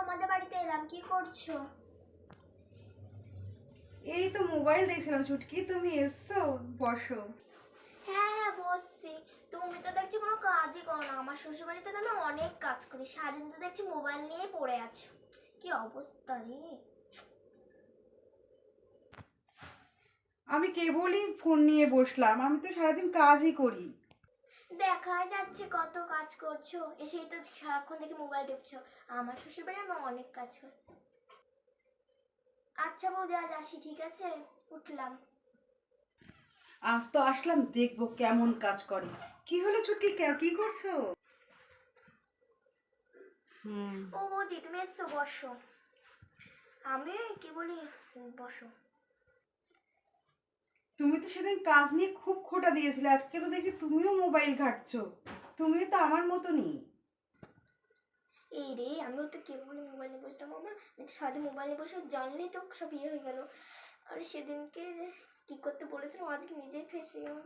তোমাদের বাড়িতে এলাম, কি করছো? এই তো মোবাইল দেখছিলাম। ছুটকি, তুমি এসছো? বসো। হ্যাঁ হ্যাঁ বসছি। তুমি তো দেখছি কোনো কাজই করো না। আমার শ্বশুর বাড়িতে তো আমি অনেক কাজ করি, সারাদিন তো দেখছি মোবাইল নিয়ে পড়ে আছো। কি অবস্থা রে! আমি কেবলই ফোন নিয়ে বসলাম, আমি তো সারাদিন কাজই করি। দেখাই যাচ্ছে কত কাজ করছো, এসেই তো সারাক্ষণ দেখে মোবাইল টিপছো। আমার শ্বশুর বাড়ি আমি অনেক কাজ করি। আচ্ছা বৌদি, আজ আসি, ঠিক আছে? উঠলাম। আজ তো আসলাম, দেখবো কেমন কাজ করে। কি হলো ছুটকি, কি করছো? হুম। ও বৌদি, তুমি এসছো, বসো। আমি কি বলি, বসো। তুমি তো সেদিন কাজ নিয়ে খুব খোঁটা দিয়েছিলে, আজকে তো দেখছি তুমিও মোবাইল ঘাঁটছো। তুমিও তো আমার মতনই। এই রে, আমিও তো কেবলই মোবাইল নিয়ে বসতাম। আমার সারাদিন মোবাইল নিয়ে বসে জানলেই তো সব ইয়ে হয়ে গেল। আর সেদিনকে যে কী করতে বলেছিলাম, আজকে নিজেই ফেঁসে গেলাম।